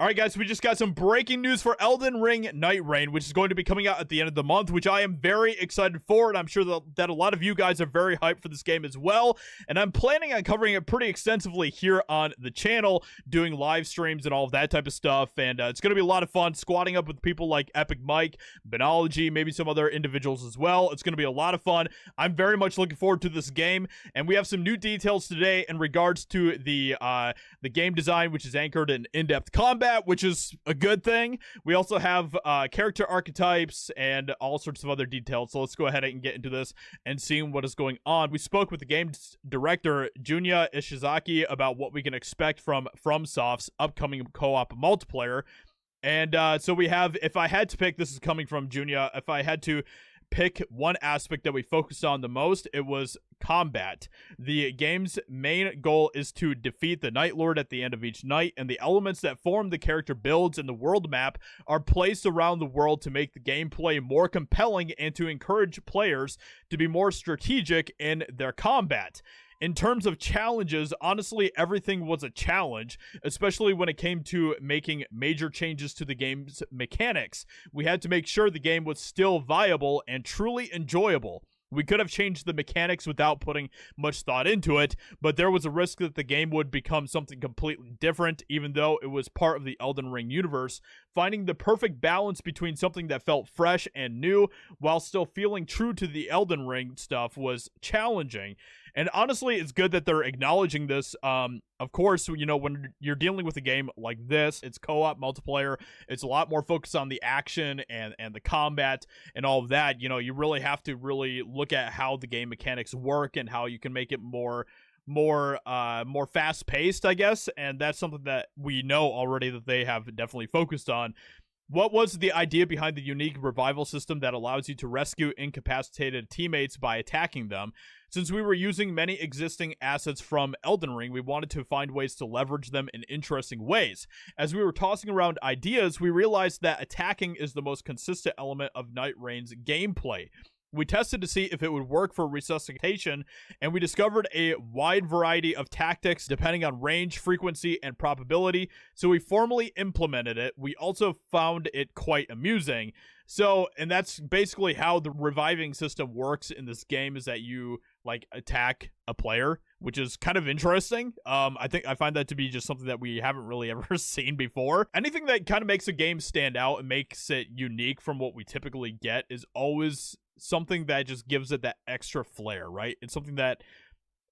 All right, guys, we just got some breaking news for Elden Ring Nightreign, which is going to be coming out at the end of the month, which I am very excited for, and I'm sure that a lot of you guys are very hyped for this game as well, and I'm planning on covering it pretty extensively here on the channel, doing live streams and all of that type of stuff, and it's going to be a lot of fun squatting up with people like Epic Mike, Benology, maybe some other individuals as well. It's going to be a lot of fun. I'm very much looking forward to this game, and we have some new details today in regards to the game design, which is anchored in in-depth combat, which is a good thing. We also have character archetypes and all sorts of other details. So let's go ahead and get into this and see what is going on. We spoke with the game director, Junya Ishizaki, about what we can expect from FromSoft's upcoming co-op multiplayer. And so we have, if I had to pick, this is coming from Junya, if I had to pick one aspect that we focused on the most, it was combat. The game's main goal is to defeat the Night Lord at the end of each night, and the elements that form the character builds and the world map are placed around the world to make the gameplay more compelling and to encourage players to be more strategic in their combat. In terms of challenges, honestly, everything was a challenge, especially when it came to making major changes to the game's mechanics. We had to make sure the game was still viable and truly enjoyable. We could have changed the mechanics without putting much thought into it, but there was a risk that the game would become something completely different, even though it was part of the Elden Ring universe. Finding the perfect balance between something that felt fresh and new, while still feeling true to the Elden Ring stuff, was challenging. And honestly, it's good that they're acknowledging this. Of course, you know, when you're dealing with a game like this, it's co-op multiplayer. It's a lot more focused on the action and the combat and all of that. You know, you really have to really look at how the game mechanics work and how you can make it more fast-paced, I guess. And that's something that we know already that they have definitely focused on. What was the idea behind the unique revival system that allows you to rescue incapacitated teammates by attacking them? Since we were using many existing assets from Elden Ring, we wanted to find ways to leverage them in interesting ways. As we were tossing around ideas, we realized that attacking is the most consistent element of Nightreign's gameplay. We tested to see if it would work for resuscitation, and we discovered a wide variety of tactics depending on range, frequency, and probability, so we formally implemented it. We also found it quite amusing. So, and that's basically how the reviving system works in this game, is that you, like, attack a player, which is kind of interesting. I find that to be just something that we haven't really ever seen before. Anything that kind of makes a game stand out and makes it unique from what we typically get is always something that just gives it that extra flair, right? It's something that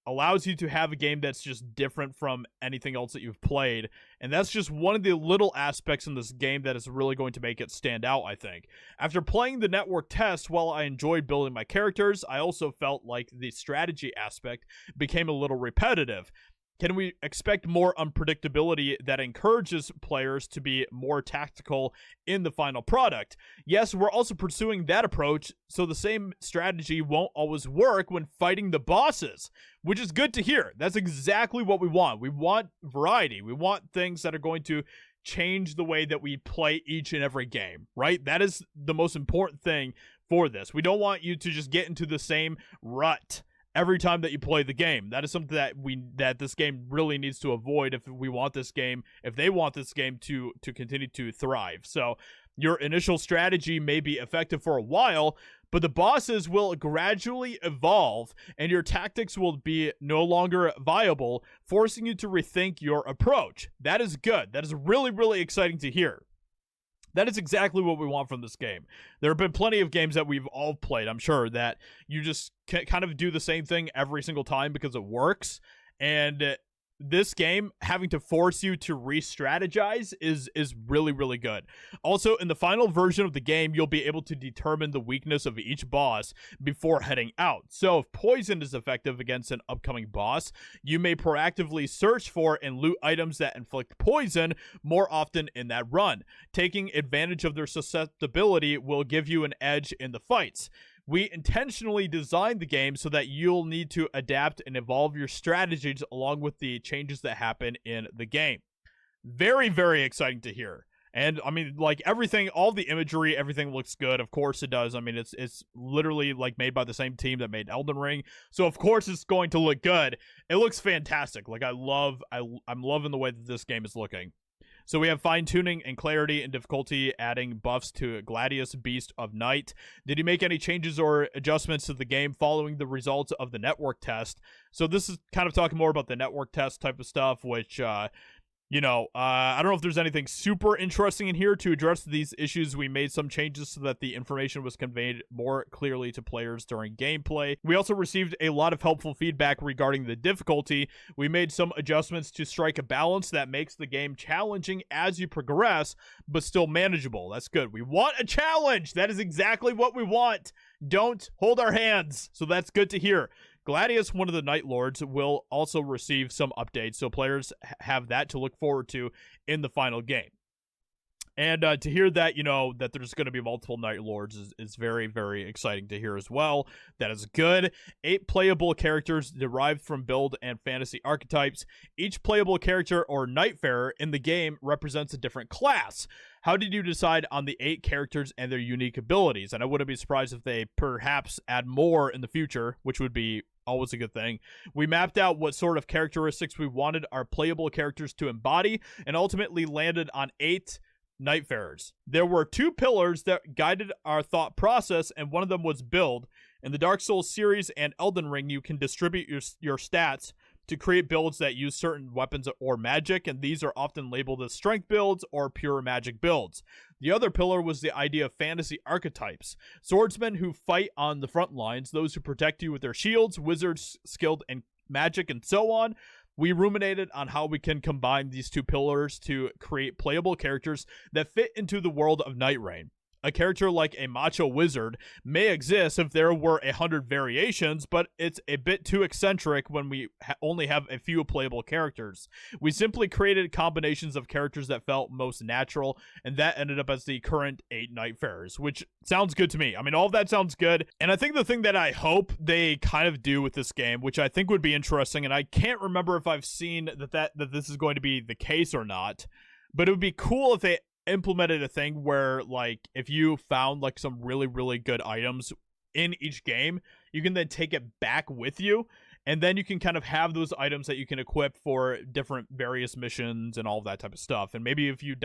allows you to have a game that's just different from anything else that you've played, and that's just one of the little aspects in this game that is really going to make it stand out, I think. After playing the network test, while I enjoyed building my characters, I also felt like the strategy aspect became a little repetitive. Can we expect more unpredictability that encourages players to be more tactical in the final product? Yes, we're also pursuing that approach, so the same strategy won't always work when fighting the bosses, which is good to hear. That's exactly what we want. We want variety. We want things that are going to change the way that we play each and every game, right? That is the most important thing for this. We don't want you to just get into the same rut every time that you play the game. That is something that this game really needs to avoid if they want this game to continue to thrive. So your initial strategy may be effective for a while, but the bosses will gradually evolve and your tactics will be no longer viable, forcing you to rethink your approach. That is good. That is really, really exciting to hear. That is exactly what we want from this game. There have been plenty of games that we've all played, I'm sure, that you just kind of do the same thing every single time because it works. And this game, having to force you to re-strategize is really, really good. Also, in the final version of the game, you'll be able to determine the weakness of each boss before heading out. So if poison is effective against an upcoming boss, you may proactively search for and loot items that inflict poison more often in that run. Taking advantage of their susceptibility will give you an edge in the fights. We intentionally designed the game so that you'll need to adapt and evolve your strategies along with the changes that happen in the game. Very, very exciting to hear. And I mean, like, everything, all the imagery, everything looks good. Of course it does. I mean, it's literally like made by the same team that made Elden Ring. So of course it's going to look good. It looks fantastic. Like, I'm loving the way that this game is looking. So we have fine-tuning and clarity and difficulty, adding buffs to Gladius, Beast of Night. Did you make any changes or adjustments to the game following the results of the network test? So this is kind of talking more about the network test type of stuff, which, I don't know if there's anything super interesting in here to address these issues. We made some changes so that the information was conveyed more clearly to players during gameplay. We also received a lot of helpful feedback regarding the difficulty. We made some adjustments to strike a balance that makes the game challenging as you progress, but still manageable. That's good. We want a challenge. That is exactly what we want. Don't hold our hands. So that's good to hear. Gladius, one of the Night Lords, will also receive some updates, so players have that to look forward to in the final game. And to hear that, that there's going to be multiple Night Lords is very, very exciting to hear as well. That is good. 8 playable characters derived from build and fantasy archetypes. Each playable character or Nightfarer in the game represents a different class. How did you decide on the 8 characters and their unique abilities? And I wouldn't be surprised if they perhaps add more in the future, which would be always a good thing. We mapped out what sort of characteristics we wanted our playable characters to embody and ultimately landed on 8 Nightfarers. There were 2 pillars that guided our thought process, and one of them was build. In the Dark Souls series and Elden Ring, you can distribute your stats to create builds that use certain weapons or magic, and these are often labeled as strength builds or pure magic builds. The other pillar was the idea of fantasy archetypes. Swordsmen who fight on the front lines, those who protect you with their shields, wizards skilled in magic, and so on. We ruminated on how we can combine these 2 pillars to create playable characters that fit into the world of Nightreign. A character like a macho wizard may exist if there were 100 variations, but it's a bit too eccentric when we only have a few playable characters. We simply created combinations of characters that felt most natural, and that ended up as the current 8 Nightfarers, which sounds good to me. I mean, all of that sounds good, and I think the thing that I hope they kind of do with this game, which I think would be interesting, and I can't remember if I've seen that this is going to be the case or not, but it would be cool if they implemented a thing where, like, if you found like some really, really good items in each game, you can then take it back with you, and then you can kind of have those items that you can equip for different various missions and all of that type of stuff. And maybe if you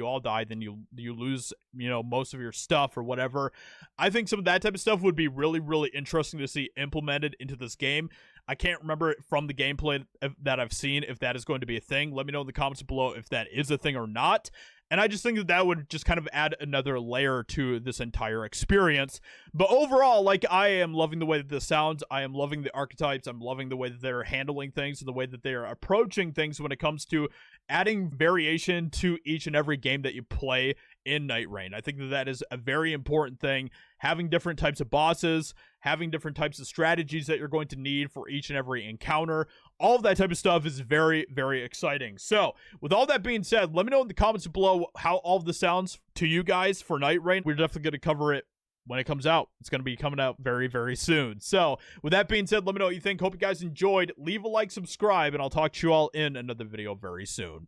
all die, then you lose, most of your stuff or whatever. I think some of that type of stuff would be really, really interesting to see implemented into this game. I can't remember it from the gameplay that I've seen if that is going to be a thing. Let me know in the comments below if that is a thing or not. And I just think that would just kind of add another layer to this entire experience. But overall, like, I am loving the way that this sounds. I am loving the archetypes. I'm loving the way that they're handling things and the way that they're approaching things when it comes to adding variation to each and every game that you play in Nightreign. I think that is a very important thing. Having different types of bosses, having different types of strategies that you're going to need for each and every encounter, all of that type of stuff is very, very exciting. So, with all that being said, let me know in the comments below how all of this sounds to you guys for Nightreign. We're definitely going to cover it when it comes out. It's going to be coming out very, very soon. So, with that being said, let me know what you think. Hope you guys enjoyed. Leave a like, subscribe, and I'll talk to you all in another video very soon.